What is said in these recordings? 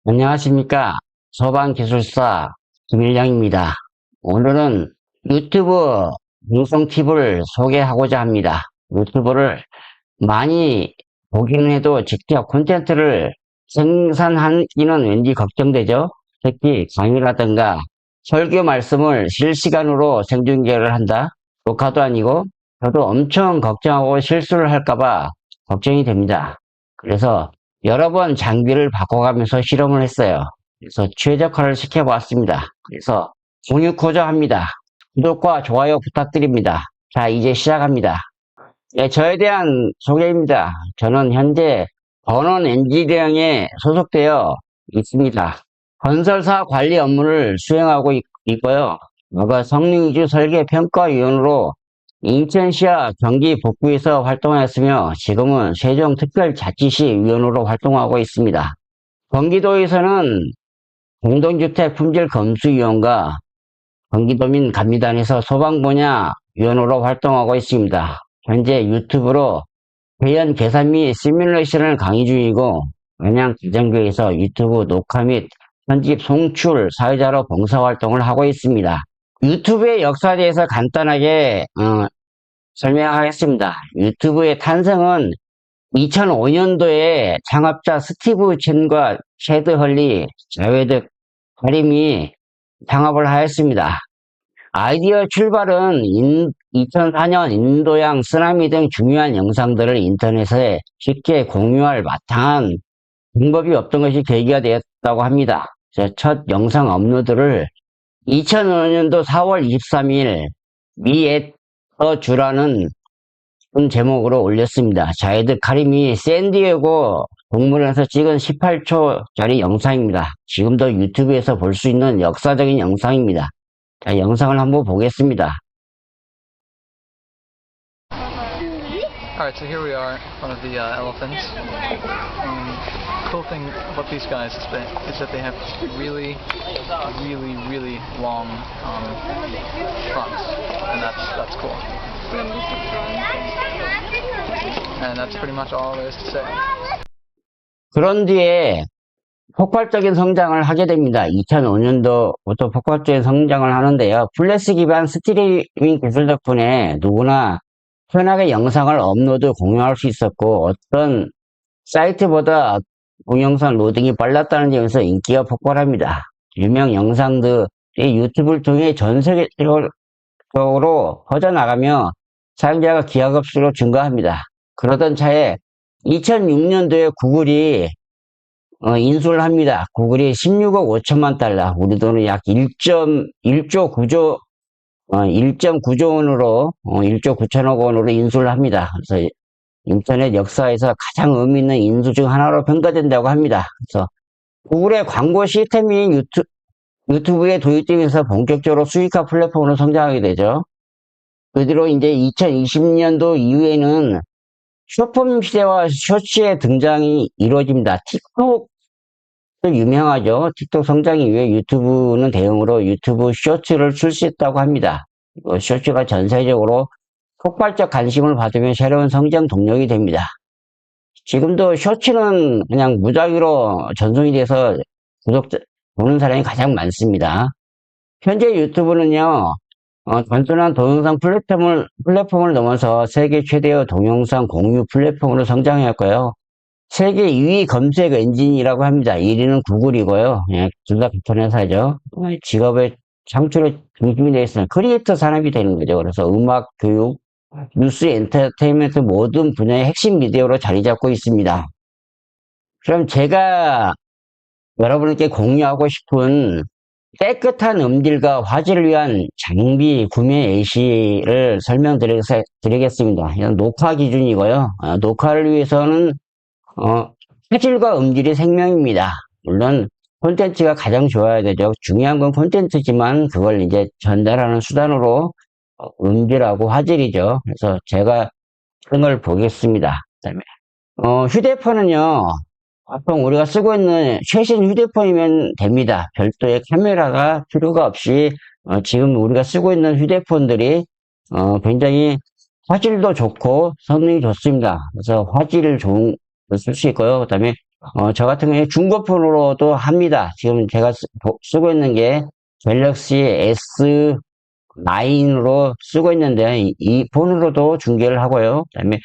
안녕하십니까. 소방기술사 김일영입니다. 오늘은 유튜브 방송 팁을 소개하고자 합니다. 유튜브를 많이 보기는 해도 직접 콘텐츠를 생산하기는 왠지 걱정되죠. 특히 강의라든가 설교 말씀을 실시간으로 생중계를 한다. 녹화도 아니고 저도 엄청 걱정하고 실수를 할까봐 걱정이 됩니다. 그래서 여러 번 장비를 바꿔가면서 실험을 했어요. 그래서 최적화를 시켜보았습니다. 그래서 공유코저 합니다. 구독과 좋아요 부탁드립니다. 자, 이제 시작합니다. 예, 저에 대한 소개입니다. 저는 현재 번원 엔지니어링에 소속되어 있습니다. 건설사 관리 업무를 수행하고 있고요. 과거 성능이주 설계평가위원으로 인천시와 경기 북부에서 활동하였으며 지금은 세종특별자치시 위원으로 활동하고 있습니다. 경기도에서는 공동주택 품질 검수위원과 경기도민 감리단에서 소방 분야 위원으로 활동하고 있습니다. 현재 유튜브로 회원 계산 및 시뮬레이션을 강의 중이고 안양 가정교회에서 유튜브 녹화 및 편집, 송출, 사회자로 봉사활동을 하고 있습니다. 유튜브의 역사에 대해서 간단하게 설명하겠습니다. 유튜브의 탄생은 2005년도에 창업자 스티브 첸과 셰드 헐리, 자웨드 카림이 창업을 하였습니다. 아이디어 출발은 2004년 인도양 쓰나미 등 중요한 영상들을 인터넷에 쉽게 공유할 마땅한 방법이 없던 것이 계기가 되었다고 합니다. 첫 영상 업로드를 2005년도 4월 23일 미엣 주라는 제목으로 올렸습니다. 자이드 카림이 샌디에고 동물원에서 찍은 18초짜리 영상입니다. 지금도 유튜브에서 볼 수 있는 역사적인 영상입니다. 자, 영상을 한번 보겠습니다. Alright, so here we are, one of the elephants. Cool thing about these guys is that they have really long fronts, and that's cool. And that's pretty much all there is to say. 그런 뒤에 폭발적인 성장을 하게 됩니다. 2005년도부터 폭발적인 성장을 하는데요. 플래시 기반 스트리밍 기술 덕분에 누구나 편하게 영상을 업로드 공유할 수 있었고 어떤 사이트보다 동영상 로딩이 빨랐다는 점에서 인기가 폭발합니다. 유명 영상들이 유튜브를 통해 전 세계적으로 퍼져나가며 사용자가 기하급수로 증가합니다. 그러던 차에 2006년도에 구글이 인수를 합니다. 구글이 16억 5천만 달러, 우리 돈은 약 1.9조 원으로, 1조 9천억 원으로 인수를 합니다. 그래서 인터넷 역사에서 가장 의미 있는 인수 중 하나로 평가된다고 합니다. 그래서 구글의 광고 시스템이 유튜브에 도입되면서 본격적으로 수익화 플랫폼으로 성장하게 되죠. 그 뒤로 이제 2020년도 이후에는 숏폼 시대와 쇼츠의 등장이 이루어집니다. 틱톡 유명하죠. 틱톡 성장 이후에 유튜브는 대응으로 유튜브 쇼츠를 출시했다고 합니다. 쇼츠가 전 세계적으로 폭발적 관심을 받으며 새로운 성장 동력이 됩니다. 지금도 쇼츠는 그냥 무작위로 전송이 돼서 보는 사람이 가장 많습니다. 현재 유튜브는요, 단순한 동영상 플랫폼을 넘어서 세계 최대의 동영상 공유 플랫폼으로 성장했고요. 세계 2위 검색 엔진이라고 합니다. 1위는 구글이고요. 예, 둘 다 비슷한 회사죠. 직업의 창출의 중심이 되어 있으면 크리에이터 산업이 되는 거죠. 그래서 음악, 교육, 뉴스, 엔터테인먼트 모든 분야의 핵심 미디어로 자리 잡고 있습니다. 그럼 제가 여러분께 공유하고 싶은 깨끗한 음질과 화질을 위한 장비 구매 예시를 설명드리겠습니다. 이건 녹화 기준이고요. 녹화를 위해서는 화질과 음질이 생명입니다. 물론 콘텐츠가 가장 좋아야 되죠. 중요한 건 콘텐츠지만 그걸 이제 전달하는 수단으로 음질하고 화질이죠. 그래서 제가 그런 걸 보겠습니다. 그다음에 휴대폰은요. 보통 우리가 쓰고 있는 최신 휴대폰이면 됩니다. 별도의 카메라가 필요가 없이 지금 우리가 쓰고 있는 휴대폰들이 굉장히 화질도 좋고 성능이 좋습니다. 그래서 화질을 좋은 걸 쓸 수 있고요. 그 다음에 저 같은 경우에 중고폰으로도 합니다. 지금 제가 쓰고 있는 게 갤럭시 S9로 쓰고 있는데, 이 폰으로도 중계를 하고요. 그 다음에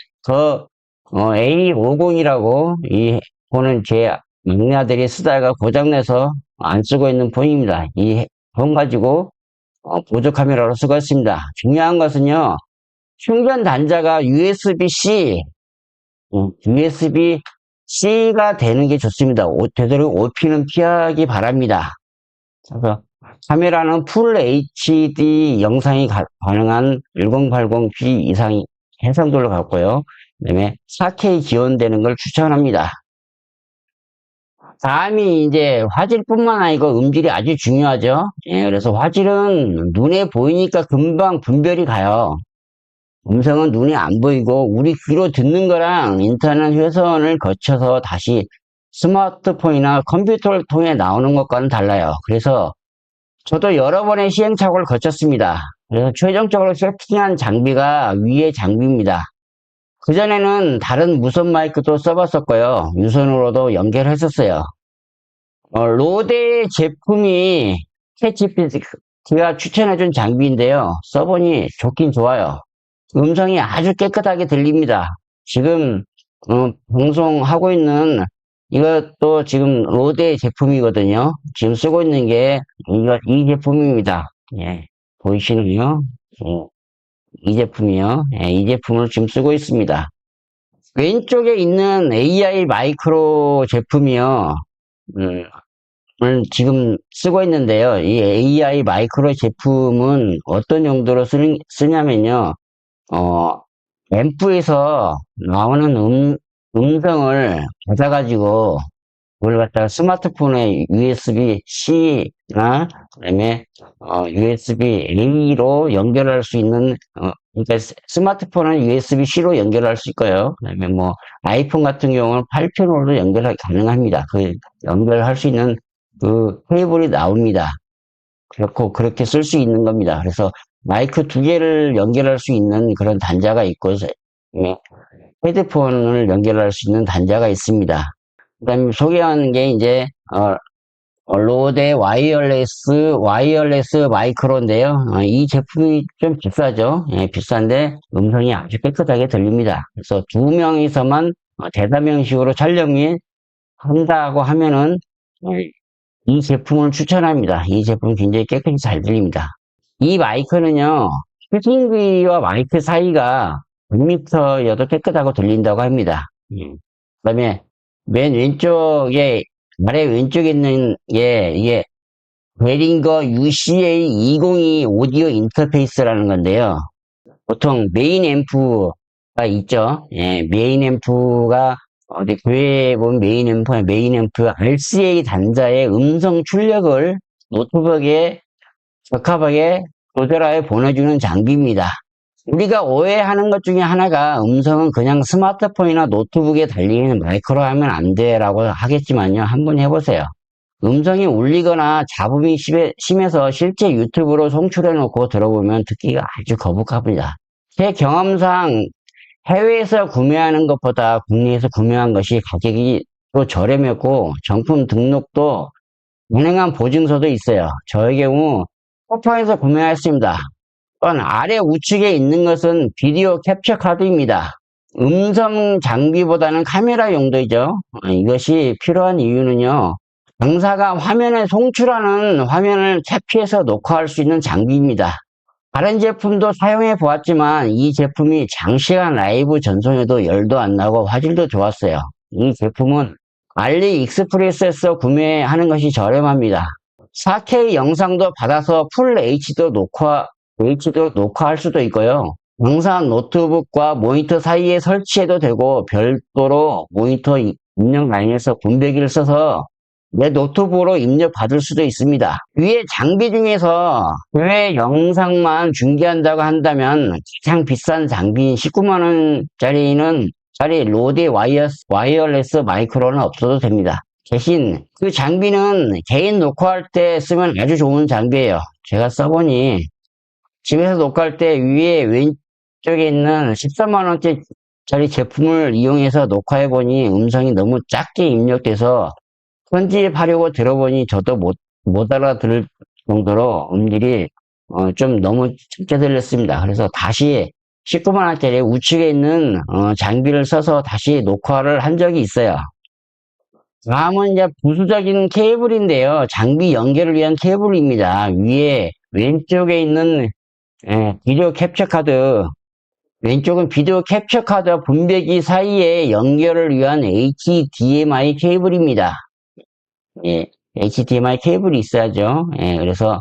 A50이라고 이 폰은 제 막내 아들이 쓰다가 고장내서 안 쓰고 있는 폰입니다. 이 폰 가지고 보조 카메라로 쓰고 있습니다. 중요한 것은요, 충전 단자가 USB-C, USB-C가 되는 게 좋습니다. 되도록 OP는 피하기 바랍니다. 그래서 카메라는 풀 HD 영상이 가능한 1080p 이상 해상도를 갖고요. 그다음에 4K 지원되는 걸 추천합니다. 다음이 이제 화질뿐만 아니고 음질이 아주 중요하죠. 예, 그래서 화질은 눈에 보이니까 금방 분별이 가요. 음성은 눈에 안 보이고 우리 귀로 듣는 거랑 인터넷 회선을 거쳐서 다시 스마트폰이나 컴퓨터를 통해 나오는 것과는 달라요. 그래서 저도 여러 번의 시행착오를 거쳤습니다. 그래서 최종적으로 세팅한 장비가 위의 장비입니다. 그전에는 다른 무선 마이크도 써봤었고요. 유선으로도 연결했었어요. 로데 제품이 캐치피스가 추천해준 장비인데요. 써보니 좋긴 좋아요. 음성이 아주 깨끗하게 들립니다. 지금 방송하고 있는 이것도 지금 로데 제품이거든요. 지금 쓰고 있는 게 이 제품입니다. 예, 보이시나요? 이 제품이요. 예, 이 제품을 지금 쓰고 있습니다. 왼쪽에 있는 AI 마이크로 제품이요. 을 지금 쓰고 있는데요. 이 AI 마이크로 제품은 어떤 용도로 쓰냐면요. 앰프에서 나오는 음성을 받아가지고 그걸 갖다가 스마트폰에 USB-C나 그다음에 USB-A로 연결할 수 있는 그러니까 스마트폰은 USB-C로 연결할 수 있고요. 그다음에 뭐 아이폰 같은 경우는 8핀으로도 연결이 가능합니다. 그 연결할 수 있는 그 케이블이 나옵니다. 그렇게 쓸 수 있는 겁니다. 그래서 마이크 두 개를 연결할 수 있는 그런 단자가 있고 헤드폰을 연결할 수 있는 단자가 있습니다. 그 다음에 소개하는 게 이제 로데 와이어레스 마이크로인데요. 이 제품이 좀 비싸죠. 예, 비싼데 음성이 아주 깨끗하게 들립니다. 그래서 두 명이서만 대담형식으로 촬영이 한다고 하면은 이 제품을 추천합니다. 이 제품 굉장히 깨끗이 잘 들립니다. 이 마이크는요, 스피커와 마이크 사이가 100m여도 깨끗하고 들린다고 합니다. 그 다음에 맨 왼쪽에, 아래 왼쪽에 있는 게, 이게 베링거 UCA202 오디오 인터페이스라는 건데요. 보통 메인 앰프가 있죠. 예, 메인 앰프가 어디 교회에 보면 메인 앰프 RCA 단자의 음성 출력을 노트북에 적합하게 조절하여 보내주는 장비입니다. 우리가 오해하는 것 중에 하나가 음성은 그냥 스마트폰이나 노트북에 달리는 마이크로 하면 안 돼라고 하겠지만요. 한번 해보세요. 음성이 울리거나 잡음이 심해서 실제 유튜브로 송출해 놓고 들어보면 듣기가 아주 거북합니다. 제 경험상 해외에서 구매하는 것보다 국내에서 구매한 것이 가격이 또 저렴했고 정품 등록도 운행한 보증서도 있어요. 저의 경우 쿠팡에서 구매했습니다. 아래 우측에 있는 것은 비디오 캡처 카드입니다. 음성 장비보다는 카메라 용도이죠. 이것이 필요한 이유는요. 강사가 화면에 송출하는 화면을 캡처해서 녹화할 수 있는 장비입니다. 다른 제품도 사용해 보았지만 이 제품이 장시간 라이브 전송에도 열도 안 나고 화질도 좋았어요. 이 제품은 알리익스프레스에서 구매하는 것이 저렴합니다. 4K 영상도 받아서 풀 HD도 녹화할 수도 있고요. 영상 노트북과 모니터 사이에 설치해도 되고 별도로 모니터 입력 라인에서 분배기를 써서 내 노트북으로 입력 받을 수도 있습니다. 위에 장비 중에서 해외 영상만 중계한다고 한다면 가장 비싼 장비인 19만원짜리 로데 와이어레스 마이크로는 없어도 됩니다. 대신 그 장비는 개인 녹화할 때 쓰면 아주 좋은 장비예요. 제가 써보니 집에서 녹화할 때 위에 왼쪽에 있는 13만원짜리 짜리 제품을 이용해서 녹화해보니 음성이 너무 작게 입력돼서 편집하려고 들어보니 저도 못 알아들을 정도로 음질이 좀 너무 작게 들렸습니다. 그래서 다시 19만 원짜리 우측에 있는 장비를 써서 다시 녹화를 한 적이 있어요. 다음은 이제 부수적인 케이블인데요. 장비 연결을 위한 케이블입니다. 위에 왼쪽에 있는 비디오 캡처 카드, 왼쪽은 비디오 캡처 카드와 분배기 사이에 연결을 위한 HDMI 케이블입니다. 예, HDMI 케이블이 있어야죠. 예, 그래서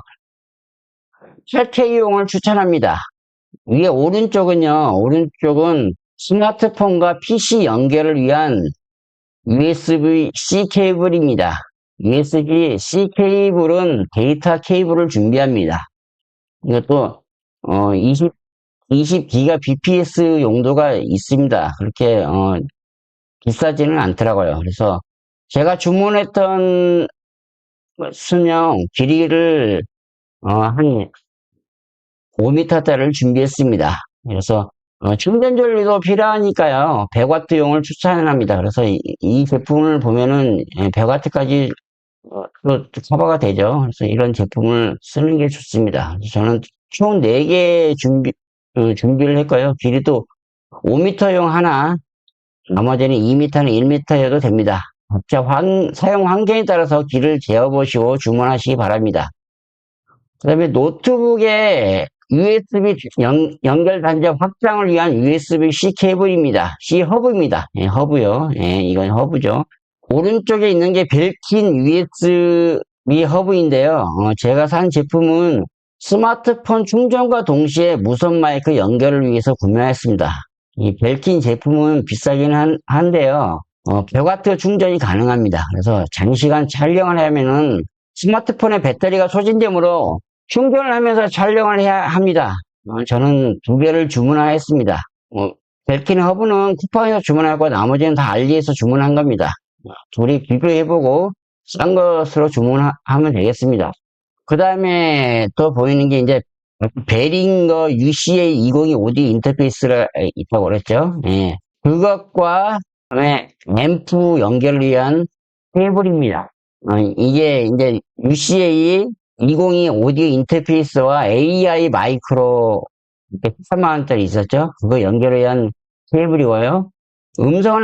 철퇴이용을 추천합니다. 위에 오른쪽은 스마트폰과 PC 연결을 위한 USB-C 케이블입니다. USB-C 케이블은 데이터 케이블을 준비합니다. 이것도 20기가 bps 용도가 있습니다. 그렇게 비싸지는 않더라고요. 그래서 제가 주문했던 수명 길이를 한 5m짜리를 준비했습니다. 그래서 충전 전류도 필요하니까요. 100W용을 추천합니다. 그래서 이 제품을 보면은 100W까지 또 커버가 되죠. 그래서 이런 제품을 쓰는 게 좋습니다. 저는 총 4개 준비를 했고요. 길이도 5m용 하나, 나머지는 2m는 1m여도 됩니다. 각자 사용 환경에 따라서 길을 재어보시고 주문하시기 바랍니다. 그 다음에 노트북에 USB 연결 단자 확장을 위한 USB-C 케이블입니다. C 허브입니다. 예, 허브요. 예, 이건 허브죠. 오른쪽에 있는 게 벨킨 USB 허브인데요. 제가 산 제품은 스마트폰 충전과 동시에 무선 마이크 연결을 위해서 구매했습니다. 이 벨킨 제품은 비싸긴 한데요. 100W 충전이 가능합니다. 그래서 장시간 촬영을 하면은 스마트폰의 배터리가 소진되므로 충전을 하면서 촬영을 해야 합니다. 저는 2개를 주문하였습니다. 벨킨 허브는 쿠팡에서 주문하고 나머지는 다 알리에서 주문한 겁니다. 둘이 비교해보고 싼 것으로 주문하면 되겠습니다. 그 다음에 또 보이는 게 이제 베링거 UCA202 오디오 인터페이스가 있다고 그랬죠. 예. 그것과 그다음에 앰프 연결을 위한 케이블입니다. 이게 이제 UCA202 오디오 인터페이스와 AI 마이크로 13만 원짜리 있었죠. 그거 연결을 위한 케이블이고요. 음성은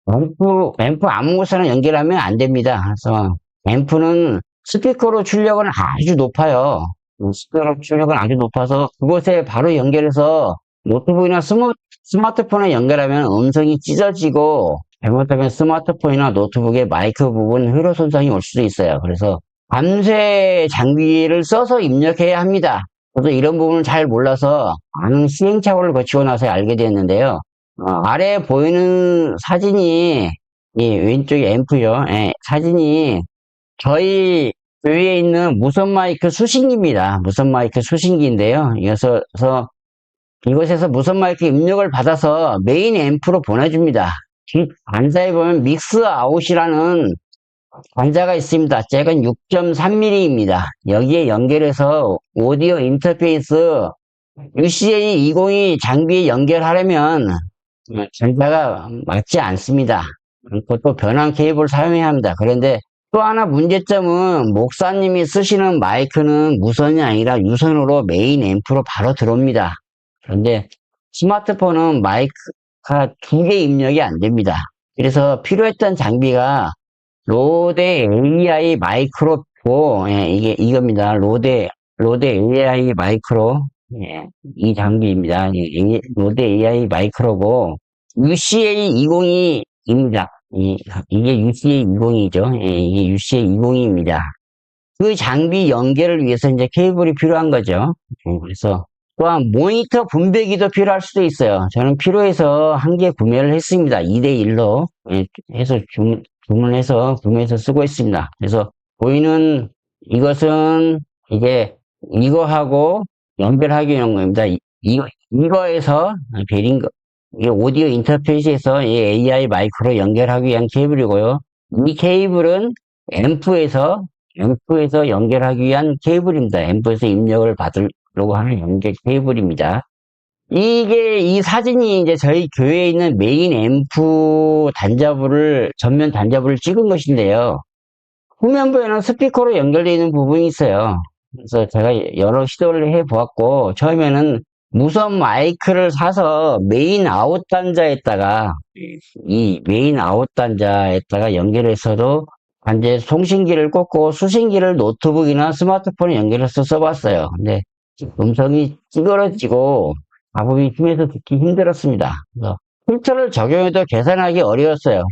앰프 아무 곳에나 연결하면 안 됩니다. 그래서 앰프는 스피커로 출력은 아주 높아요. 스피커로 출력은 아주 높아서 그곳에 바로 연결해서 노트북이나 스마트폰에 연결하면 음성이 찢어지고 잘못하면 스마트폰이나 노트북의 마이크 부분 회로 손상이 올 수도 있어요. 그래서 밤새 장비를 써서 입력해야 합니다. 저도 이런 부분을 잘 몰라서 많은 시행착오를 거치고 나서 알게 되었는데요. 아래에 보이는 사진이 왼쪽에 앰프죠. 예, 사진이 저희 교회에 있는 무선 마이크 수신기입니다. 무선 마이크 수신기인데요. 이곳에서 무선 마이크 입력을 받아서 메인 앰프로 보내줍니다. 뒷 관자에 보면 믹스 아웃이라는 관자가 있습니다. 잭은 6.3mm입니다. 여기에 연결해서 오디오 인터페이스 UCA202 장비에 연결하려면 전자가 맞지 않습니다. 그것도 변환 케이블을 사용해야 합니다. 그런데 또 하나 문제점은 목사님이 쓰시는 마이크는 무선이 아니라 유선으로 메인 앰프로 바로 들어옵니다. 그런데 스마트폰은 마이크가 2개 입력이 안 됩니다. 그래서 필요했던 장비가 로데 AI 마이크로 고 이겁니다. 로데 AI 마이크로 이 장비입니다. 로데 AI 마이크로고 UCA202입니다. 이게 UCA202죠. 이게 UCA202입니다. 그 장비 연결을 위해서 이제 케이블이 필요한 거죠. 그래서 또한 모니터 분배기도 필요할 수도 있어요. 저는 필요해서 한 개 구매를 했습니다. 2대1로 해서 주문해서 구매해서 쓰고 있습니다. 그래서 보이는 이것은 이거하고 연결하기 위한 겁니다. 이거에서 베링거 이 오디오 인터페이스에서 이 AI 마이크로 연결하기 위한 케이블이고요. 이 케이블은 앰프에서 연결하기 위한 케이블입니다. 앰프에서 입력을 받으려고 하는 연결 케이블입니다. 이게, 이 사진이 이제 저희 교회에 있는 메인 앰프 단자부를, 전면 단자부를 찍은 것인데요. 후면부에는 스피커로 연결되어 있는 부분이 있어요. 그래서 제가 여러 시도를 해 보았고, 처음에는 무선 마이크를 사서 메인 아웃 단자에다가, 이 메인 아웃 단자에다가 연결해서도 단지 송신기를 꽂고 수신기를 노트북이나 스마트폰에 연결해서 써봤어요. 근데 음성이 찌그러지고 잡음이 심해서 듣기 힘들었습니다. 그래서 필터를 적용해도 계산하기 어려웠어요.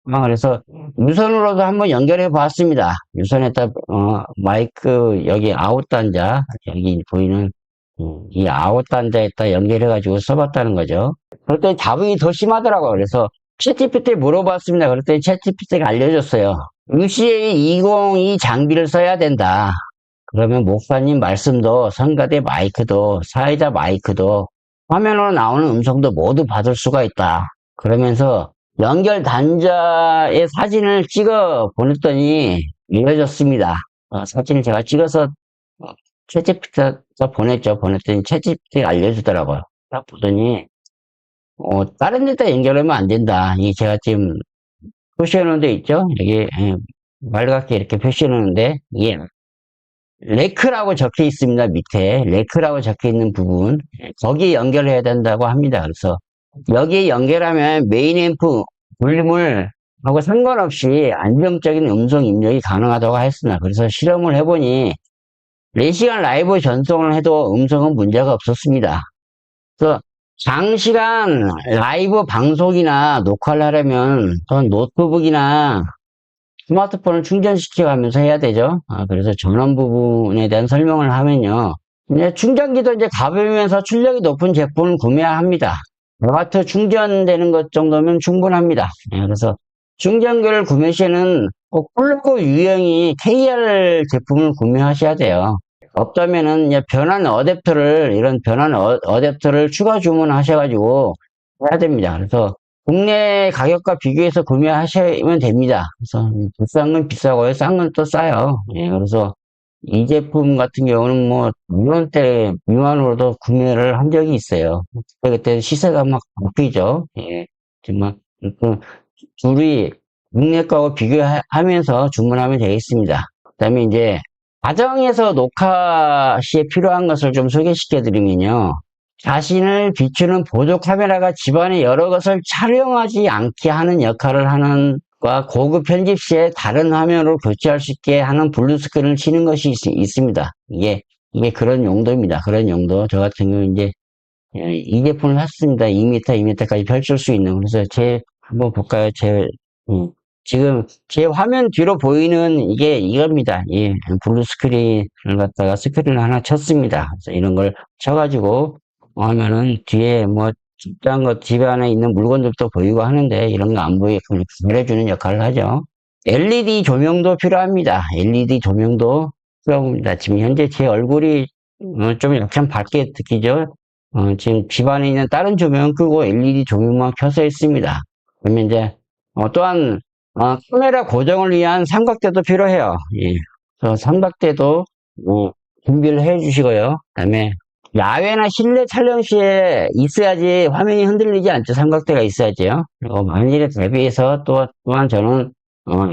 그래서 유선으로도 한번 연결해 봤습니다. 유선에다 마이크 여기 아웃 단자 여기 보이는 이 아웃 단자에다 연결해 가지고 써봤다는 거죠. 그랬더니 잡음이 더 심하더라고요. 그래서 챗GPT에 물어봤습니다. 그랬더니 챗GPT가 알려줬어요. UCA202 장비를 써야 된다. 그러면 목사님 말씀도 성가대 마이크도 사회자 마이크도 화면으로 나오는 음성도 모두 받을 수가 있다. 그러면서 연결 단자의 사진을 찍어 보냈더니 이어졌습니다. 사진을 제가 찍어서 챗GPT에 보냈더니 챗GPT가 알려주더라고요. 딱 보더니 다른 데다 연결하면 안 된다. 이게 제가 지금 표시해 놓은 데 있죠? 여기 말갛게 이렇게 표시해 놓은데 이게 레크라고 적혀 있습니다. 밑에 레크라고 적혀 있는 부분 거기에 연결해야 된다고 합니다. 그래서 여기에 연결하면 메인 앰프 볼륨을 하고 상관없이 안정적인 음성 입력이 가능하다고 했으나 그래서 실험을 해보니 4시간 라이브 전송을 해도 음성은 문제가 없었습니다. 그래서 장시간 라이브 방송이나 녹화를 하려면 전 노트북이나 스마트폰을 충전시켜 가면서 해야 되죠. 그래서 전원 부분에 대한 설명을 하면요. 이제 충전기도 이제 가벼우면서 출력이 높은 제품을 구매해야 합니다. 5W 충전되는 것 정도면 충분합니다. 그래서 충전기를 구매 시에는 꼭 플러그 유형이 KR 제품을 구매하셔야 돼요. 없다면은 이제 이런 변환 어댑터를 추가 주문하셔가지고 해야 됩니다. 그래서 국내 가격과 비교해서 구매하시면 됩니다. 그래서 비싼 건 비싸고요, 싼 건 또 싸요. 그래서 이 제품 같은 경우는 뭐 6원대 미만으로도 구매를 한 적이 있어요. 그때 시세가 막 바뀌죠. 정말 둘이 국내 거하고 비교하면서 주문하면 되겠습니다. 그다음에 이제 가정에서 녹화 시에 필요한 것을 좀 소개시켜 드리면요. 자신을 비추는 보조 카메라가 집안의 여러 것을 촬영하지 않게 하는 역할을 하는 과 고급 편집 시에 다른 화면으로 교체할 수 있게 하는 블루 스크린을 치는 것이 있습니다. 이게 그런 용도입니다. 그런 용도. 저 같은 경우 이제 이 제품을 샀습니다. 2m, 2m까지 펼칠 수 있는. 그래서 한번 볼까요? 지금 제 화면 뒤로 보이는 이게 이겁니다. 블루 스크린을 갖다가 스크린을 하나 쳤습니다. 그래서 이런 걸 쳐가지고 하면은 뒤에 뭐 집 안에 있는 물건들도 보이고 하는데 이런 거 안 보이게끔 가려주는 역할을 하죠. LED 조명도 필요합니다. LED 조명도 필요합니다. 지금 현재 제 얼굴이 좀 약간 밝게 느끼죠. 지금 집 안에 있는 다른 조명 끄고 LED 조명만 켜서 있습니다. 그러면 이제 또한 카메라 고정을 위한 삼각대도 필요해요. 그래서 삼각대도 준비를 해 주시고요. 그다음에 야외나 실내 촬영 시에 있어야지 화면이 흔들리지 않죠. 삼각대가 있어야지요. 그리고 만일에 대비해서 또한 저는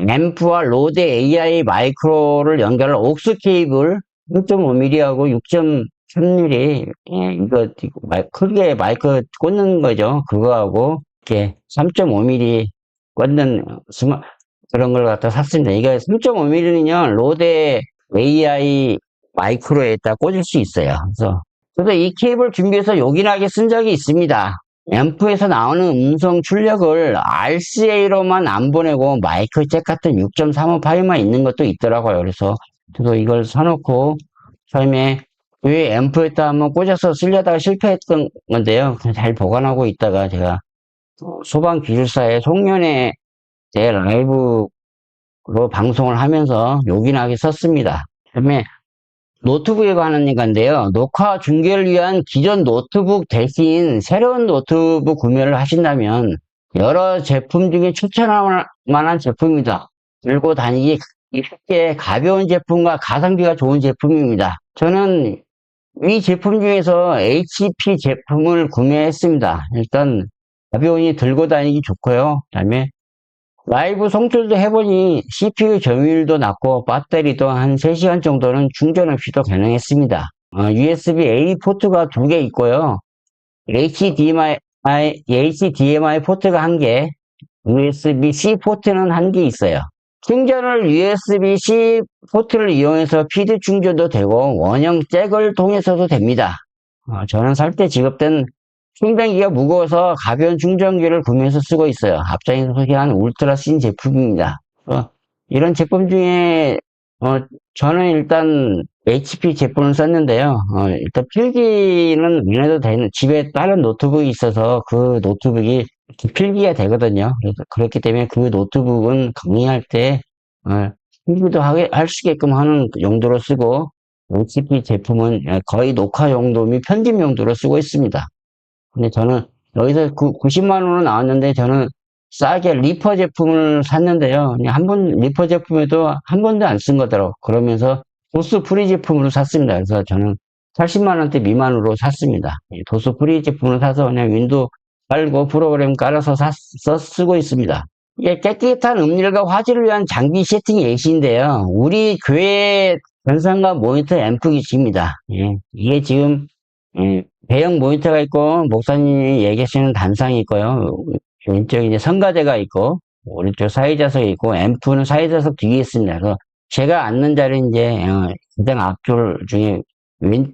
앰프와 로데 AI 마이크로를 연결할 옥스 케이블 3.5mm하고 6.3mm 이거 크게 마이크 꽂는 거죠. 그거하고 이렇게 3.5mm 꽂는 그런 걸 갖다 샀습니다. 이거 3.5mm는요 로데 AI 마이크로에다 꽂을 수 있어요. 그래서 이 케이블 준비해서 요긴하게 쓴 적이 있습니다. 앰프에서 나오는 음성 출력을 RCA로만 안 보내고 마이크 잭 같은 6.35 파일만 있는 것도 있더라고요. 그래서 저도 이걸 사놓고 처음에 교회 앰프에다 한번 꽂아서 쓰려다가 실패했던 건데요. 잘 보관하고 있다가 제가 소방기술사의 송년회 제 라이브로 방송을 하면서 요긴하게 썼습니다. 그다음에 노트북에 관한 건데요. 녹화 중계를 위한 기존 노트북 대신 새로운 노트북 구매를 하신다면 여러 제품 중에 추천할 만한 제품입니다. 들고 다니기 쉽게 가벼운 제품과 가성비가 좋은 제품입니다. 저는 이 제품 중에서 HP 제품을 구매했습니다. 일단 가벼우니 들고 다니기 좋고요. 그다음에 라이브 송출도 해보니 CPU 점유율도 낮고 배터리도 한 3시간 정도는 충전 없이도 가능했습니다. USB-A 포트가 2개 있고요. HDMI 포트가 1개, USB-C 포트는 1개 있어요. 충전을 USB-C 포트를 이용해서 PD 충전도 되고 원형 잭을 통해서도 됩니다. 저는 살 때 지급된 충전기가 무거워서 가벼운 충전기를 구매해서 쓰고 있어요. 앞장에서 소개한 울트라 씬 제품입니다. 이런 제품 중에 저는 일단 HP 제품을 썼는데요. 일단 필기는 안 해도 되는, 집에 다른 노트북이 있어서 그 노트북이 필기가 되거든요. 그래서 그렇기 때문에 그 노트북은 강의할 때 필기도 할 수 있게끔 하는 용도로 쓰고, HP 제품은 거의 녹화 용도 및 편집 용도로 쓰고 있습니다. 근데 저는 여기서 90만 원으로 나왔는데 저는 싸게 리퍼 제품을 샀는데요. 리퍼 제품에도 한 번도 안 쓴 거더라고. 그러면서 도스 프리 제품으로 샀습니다. 그래서 저는 80만 원대 미만으로 샀습니다. 도스 프리 제품을 사서 그냥 윈도우 깔고 프로그램 깔아서 쓰고 있습니다. 이게 깨끗한 음질과 화질을 위한 장비 세팅 예시인데요. 우리 교회 전산과 모니터 앰프 기치입니다. 이게 지금 배형 모니터가 있고, 목사님이 얘기하시는 단상이 있고요. 왼쪽에 이제 성가대가 있고, 오른쪽 사회자석이 있고, 앰프는 사회자석 뒤에 있습니다. 그래서 제가 앉는 자리는 이제, 가장 앞줄 중에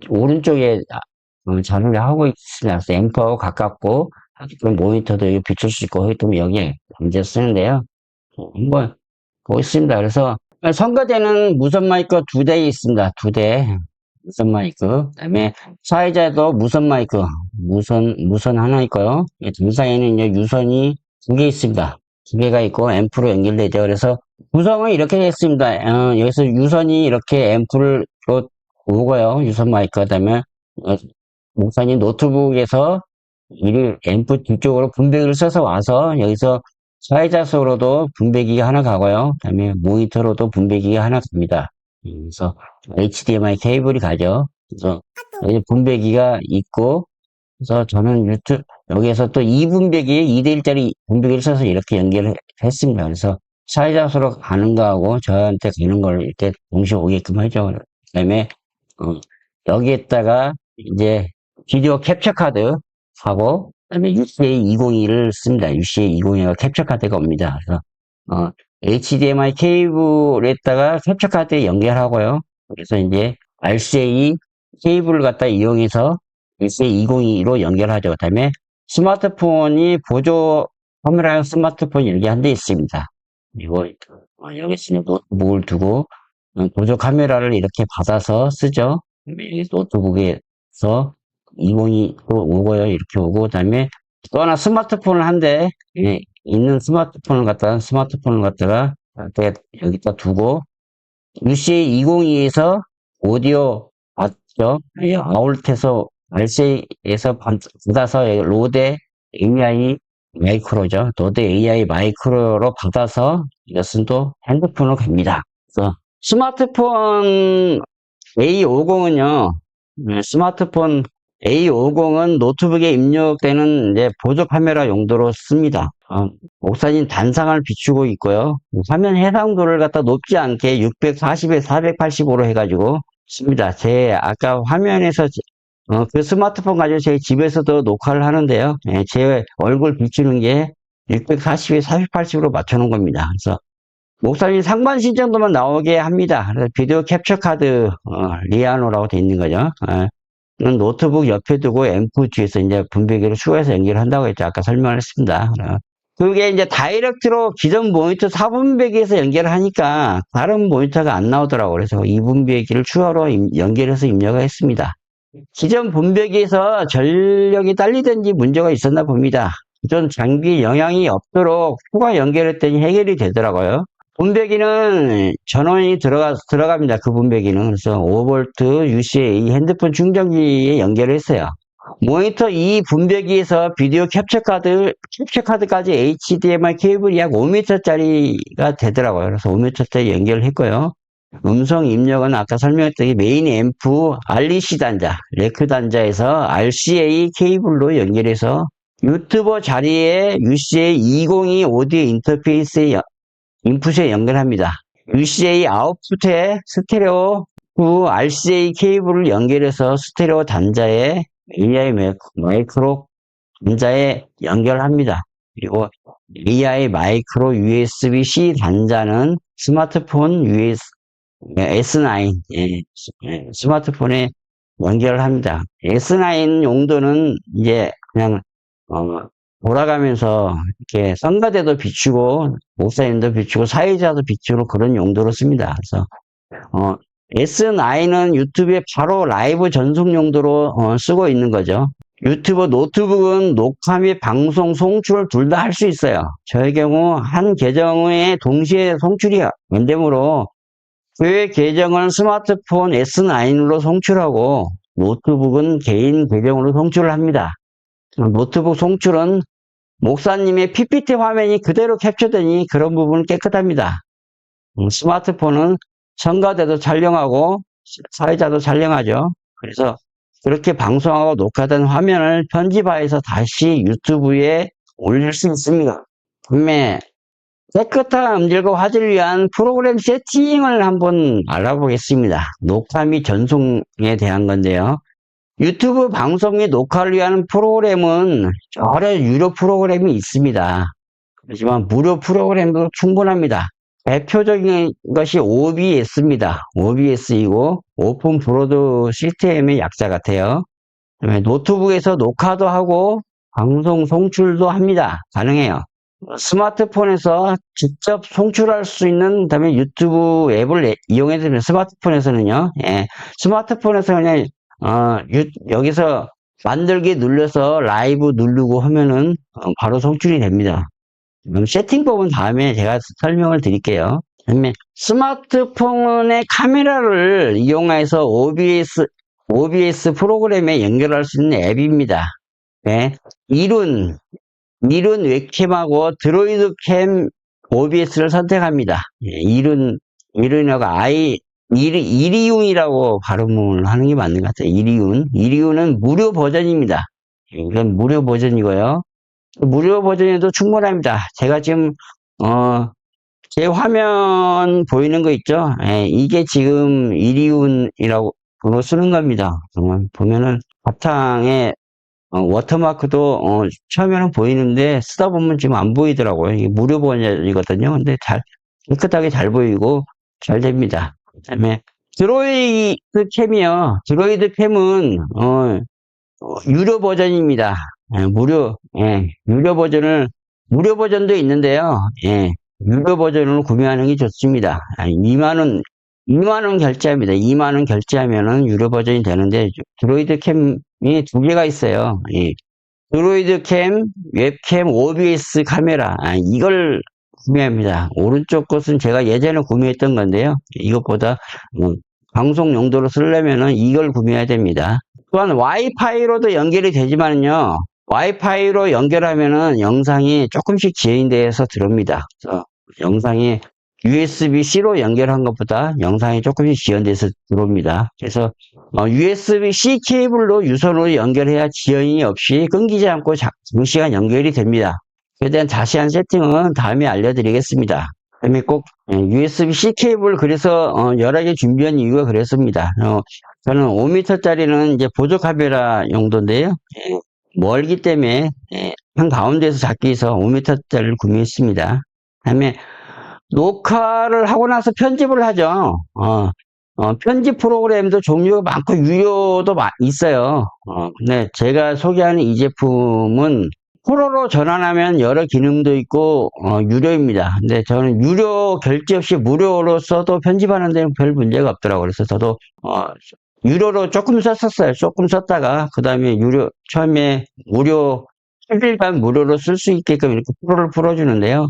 오른쪽에 자리를 하고 있습니다. 그래서 앰프하고 가깝고, 모니터도 여기 비출 수 있고, 또 여기에 앉아 쓰는데요. 한번 보겠습니다. 그래서 성가대는 무선 마이크 2대 있습니다. 2대. 무선 마이크. 그다음에 사회자도 무선 마이크. 무선 하나 있고요. 등사에는 이제 유선이 2개 있습니다. 2개가 있고 앰프로 연결되죠. 그래서 구성은 이렇게 됐습니다. 여기서 유선이 이렇게 앰프를 오고요. 유선 마이크. 그다음에 목사님 노트북에서 이 앰프 뒤쪽으로 분배기를 써서 와서 여기서 사회자석으로도 분배기가 하나 가고요. 그다음에 모니터로도 분배기가 하나 갑니다. 그래서 HDMI 케이블이 가죠. 그래서 여기 분배기가 있고, 그래서 저는 여기에서 또 2분배기에 2대1짜리 분배기를 써서 이렇게 연결을 했습니다. 그래서 사회자석으로 가는 거하고 저한테 가는 걸 이렇게 동시에 오게끔 하죠. 그 다음에 여기에다가 이제 비디오 캡처 카드 하고, 그다음에 UCA202를 씁니다. UCA202가 캡처 카드가 옵니다. 그래서 HDMI 케이블에다가 캡처 카드에 연결하고요. 그래서 이제 RCA 케이블을 갖다 이용해서 RCA202로 연결하죠. 그 다음에 스마트폰이 보조 카메라용 스마트폰 이렇게 한 대 있습니다. 그리고 여기 있으면 노트북을 두고 보조 카메라를 이렇게 받아서 쓰죠. 노트북에서 202로 오고요. 이렇게 오고, 그 다음에 또 하나 스마트폰을 한 대, 있는 스마트폰을 갖다가 여기다 두고, UCA202에서 오디오 받죠. 아울렛에서, RCA에서 받아서 로데 AI 마이크로죠. 로데 AI 마이크로로 받아서 이것은 또 핸드폰으로 갑니다. 그래서 스마트폰 A50은요, 스마트폰 A50은 노트북에 입력되는 이제 보조 카메라 용도로 씁니다. 목사님 단상을 비추고 있고요. 화면 해상도를 갖다 높지 않게 640에 485로 해가지고 씁니다. 제 아까 화면에서 그 스마트폰 가지고 제 집에서도 녹화를 하는데요. 제 얼굴 비추는 게 640에 480으로 맞춰놓은 겁니다. 그래서 목사님 상반신 정도만 나오게 합니다. 그래서 비디오 캡처 카드 리아노라고 돼 있는 거죠. 노트북 옆에 두고 앰프 뒤에서 이제 분배기를 추가해서 연결한다고 했죠. 아까 설명을 했습니다. 그게 이제 다이렉트로 기존 모니터 4분배기에서 연결을 하니까 다른 모니터가 안 나오더라고요. 그래서 2분배기를 추가로 연결해서 입력을 했습니다. 기존 분배기에서 전력이 딸리든지 문제가 있었나 봅니다. 기존 장비에 영향이 없도록 추가 연결했더니 해결이 되더라고요. 분배기는 전원이 들어갑니다. 그 분배기는. 그래서 5V UCA 핸드폰 충전기에 연결을 했어요. 모니터 이 분배기에서 비디오 캡처 카드까지 HDMI 케이블이 약 5m짜리가 되더라고요. 그래서 5m짜리 연결을 했고요. 음성 입력은 아까 설명했던 메인 앰프 REC 단자, 레크 단자에서 RCA 케이블로 연결해서 유튜버 자리에 UCA202 오디오 인터페이스의 인풋에 연결합니다. UCA 아웃풋에 스테레오 후 RCA 케이블을 연결해서 스테레오 단자에 AI 마이크로 단자에 연결합니다. 그리고 AI 마이크로 USB-C 단자는 스마트폰 S9 스마트폰에 연결합니다. S9 용도는 이제 그냥 돌아가면서 이렇게 성가대도 비추고 목사님도 비추고 사회자도 비추고 그런 용도로 씁니다. 그래서 S9은 유튜브에 바로 라이브 전송 용도로 쓰고 있는 거죠. 유튜브 노트북은 녹화 및 방송 송출을 둘 다 할 수 있어요. 저의 경우 한 계정에 동시에 송출이 안 되므로 교회 계정은 스마트폰 S9으로 송출하고 노트북은 개인 계정으로 송출을 합니다. 노트북 송출은 목사님의 PPT 화면이 그대로 캡처되니 그런 부분은 깨끗합니다. 스마트폰은 성가대도 촬영하고 사회자도 촬영하죠. 그래서 그렇게 방송하고 녹화된 화면을 편집하여서 다시 유튜브에 올릴 수 있습니다. 그다음에 깨끗한 음질과 화질을 위한 프로그램 세팅을 한번 알아보겠습니다. 녹화 및 전송에 대한 건데요. 유튜브 방송 및 녹화를 위한 프로그램은 여러 유료 프로그램이 있습니다. 하지만 무료 프로그램도 충분합니다. 대표적인 것이 OBS입니다. OBS이고 오픈 브로드 시스템의 약자 같아요. 그다음에 노트북에서 녹화도 하고 방송 송출도 합니다. 가능해요. 스마트폰에서 직접 송출할 수 있는 그다음에 유튜브 앱을 이용해서 스마트폰에서는요. 스마트폰에서 그냥 여기서 만들기 눌러서 라이브 누르고 하면은 바로 송출이 됩니다. 그럼 세팅법은 다음에 제가 설명을 드릴게요. 그다음에 스마트폰의 카메라를 이용해서 OBS 프로그램에 연결할 수 있는 앱입니다. 네. 이룬 웹캠하고 드로이드 캠 OBS를 선택합니다. 이룬하고 이리운이라고 발음을 하는 게 맞는 것 같아요. 이리운은 무료 버전입니다. 이건 무료 버전이고요. 무료 버전에도 충분합니다. 제가 지금 제 화면 보이는 거 있죠? 이게 지금 이리운이라고 쓰는 겁니다. 보면은 바탕에 워터마크도 처음에는 보이는데 쓰다 보면 지금 안 보이더라고요. 이게 무료 버전이거든요. 근데 깨끗하게 잘 보이고 잘 됩니다. 그다음에 드로이드 캠이요. 드로이드 캠은 유료 버전입니다. 무료 버전도 있는데요. 유료 버전으로 구매하는 게 좋습니다. 2만원 결제합니다. 2만원 결제하면은 유료 버전이 되는데, 드로이드 캠이 두 개가 있어요. 드로이드 캠, 웹캠, OBS 카메라. 이걸 구매합니다. 오른쪽 것은 제가 예전에 구매했던 건데요. 이것보다 방송 용도로 쓰려면은 이걸 구매해야 됩니다. 또한 와이파이로도 연결이 되지만요. 와이파이로 연결하면은 영상이 조금씩 지연돼서 들어옵니다. 그래서 영상이 USB-C로 연결한 것보다 영상이 조금씩 지연돼서 들어옵니다. 그래서 USB-C 케이블로 유선으로 연결해야 지연이 없이 끊기지 않고 장시간 연결이 됩니다. 그에 대한 자세한 세팅은 다음에 알려드리겠습니다. 그다음에 꼭 USB-C 케이블 그래서 여러 개 준비한 이유가 그랬습니다. 저는 5m짜리는 이제 보조 카메라 용도인데요. 멀기 때문에 한 가운데서 잡기 위해서 5m짜리를 구매했습니다. 그다음에 녹화를 하고 나서 편집을 하죠. 편집 프로그램도 종류가 많고 유료도 있어요. 근데 제가 소개하는 이 제품은 프로로 전환하면 여러 기능도 있고 유료입니다. 근데 저는 유료 결제 없이 무료로 써도 편집하는 데는 별 문제가 없더라고요. 그래서 저도 유료로 조금 썼었어요. 조금 썼다가 그 다음에 처음에 무료 10일간 무료로 쓸 수 있게끔 이렇게 프로를 풀어주는데요.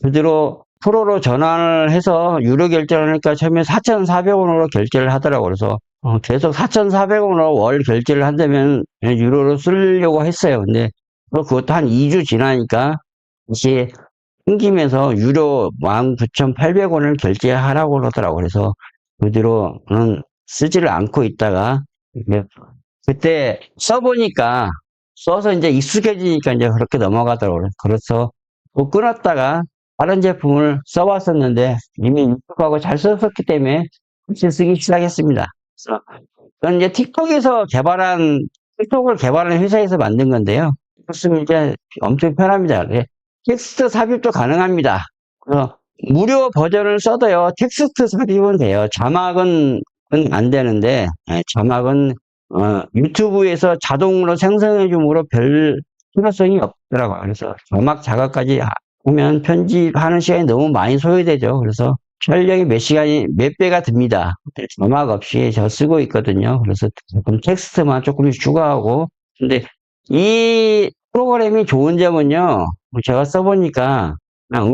그대로 프로로 전환을 해서 유료 결제를 하니까 처음에 4,400원으로 결제를 하더라고요. 그래서 계속 4,400원으로 월 결제를 한다면 유료로 쓰려고 했어요. 근데 그것도 한 2주 지나니까 이제 끊기면서 유료 19,800원을 결제하라고 그러더라고요. 그래서 그 뒤로는 쓰지를 않고 있다가, 이제 그때 써서 이제 익숙해지니까 이제 그렇게 넘어가더라고요. 그래서 또 끊었다가 다른 제품을 써봤었는데 이미 익숙하고 잘 썼었기 때문에 다시 쓰기 시작했습니다. 그래서 그건 이제 틱톡을 개발한 회사에서 만든 건데요. 그렇으면 이제 엄청 편합니다. 예, 텍스트 삽입도 가능합니다. 그래서 무료 버전을 써도요, 텍스트 삽입은 돼요. 자막은 안 되는데, 예, 자막은 유튜브에서 자동으로 생성해 주므로 별 필요성이 없더라고요. 그래서 자막 작업까지 하면 편집하는 시간이 너무 많이 소요되죠. 그래서 촬영이 몇 배가 듭니다. 자막 없이 저 쓰고 있거든요. 그래서 조금 텍스트만 조금씩 추가하고. 근데 이 프로그램이 좋은 점은요, 제가 써보니까 그냥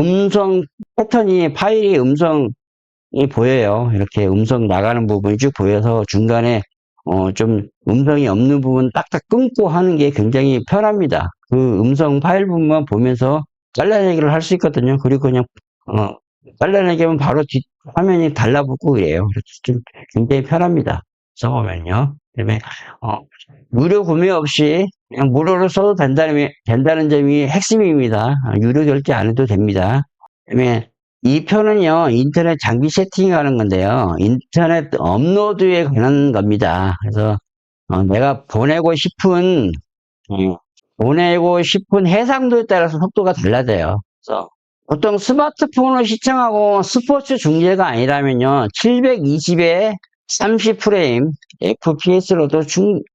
파일이 음성이 보여요. 이렇게 음성 나가는 부분이 쭉 보여서 중간에 좀 음성이 없는 부분 딱딱 끊고 하는 게 굉장히 편합니다. 그 음성 파일 부분만 보면서 잘라내기를 할 수 있거든요. 그리고 그냥 잘라내기 하면 바로 뒷 화면이 달라붙고 그래요. 그래서 좀 굉장히 편합니다. 써보면요. 그다음에 무료 구매 없이 그냥 무료로 써도 된다는 점이 핵심입니다. 유료 결제 안 해도 됩니다. 그다음에 이 표는요, 인터넷 장비 세팅하는 건데요. 인터넷 업로드에 관한 겁니다. 그래서 내가 보내고 싶은 해상도에 따라서 속도가 달라져요. 그래서 보통 스마트폰을 시청하고 스포츠 중계가 아니라면요, 720에 30프레임 FPS로도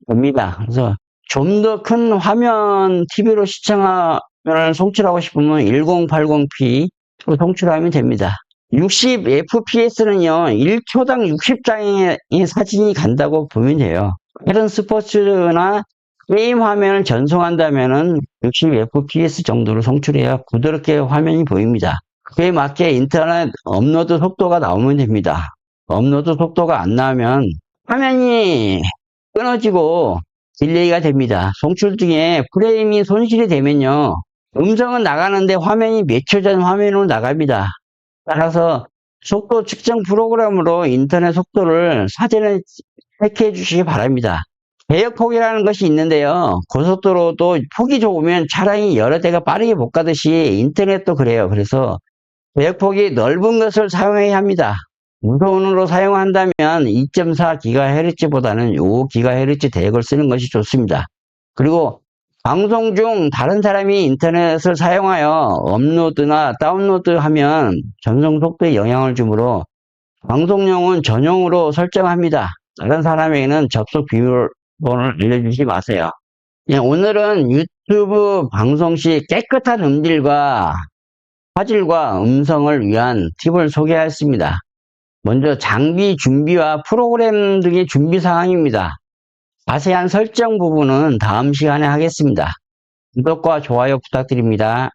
됩니다. 그래서 좀 더 큰 화면 TV로 시청화면을 송출하고 싶으면 1080p 로 송출하면 됩니다. 60fps는요, 1초당 60장의 사진이 간다고 보면 돼요. 다른 스포츠나 게임 화면을 전송한다면은 60fps 정도로 송출해야 부드럽게 화면이 보입니다. 그에 맞게 인터넷 업로드 속도가 나오면 됩니다. 업로드 속도가 안 나오면 화면이 끊어지고 딜레이가 됩니다. 송출 중에 프레임이 손실이 되면요, 음성은 나가는데 화면이 몇 초 전 화면으로 나갑니다. 따라서 속도 측정 프로그램으로 인터넷 속도를 사전에 체크해 주시기 바랍니다. 대역폭이라는 것이 있는데요. 고속도로도 폭이 좁으면 차량이 여러 대가 빠르게 못 가듯이 인터넷도 그래요. 그래서 대역폭이 넓은 것을 사용해야 합니다. 무선으로 사용한다면 2.4GHz보다는 5GHz 대역을 쓰는 것이 좋습니다. 그리고 방송 중 다른 사람이 인터넷을 사용하여 업로드나 다운로드 하면 전송 속도에 영향을 주므로 방송용은 전용으로 설정합니다. 다른 사람에게는 접속 비밀번호를 알려주지 마세요. 오늘은 유튜브 방송 시 깨끗한 화질과 음성을 위한 팁을 소개하였습니다. 먼저 장비 준비와 프로그램 등의 준비 사항입니다. 자세한 설정 부분은 다음 시간에 하겠습니다. 구독과 좋아요 부탁드립니다.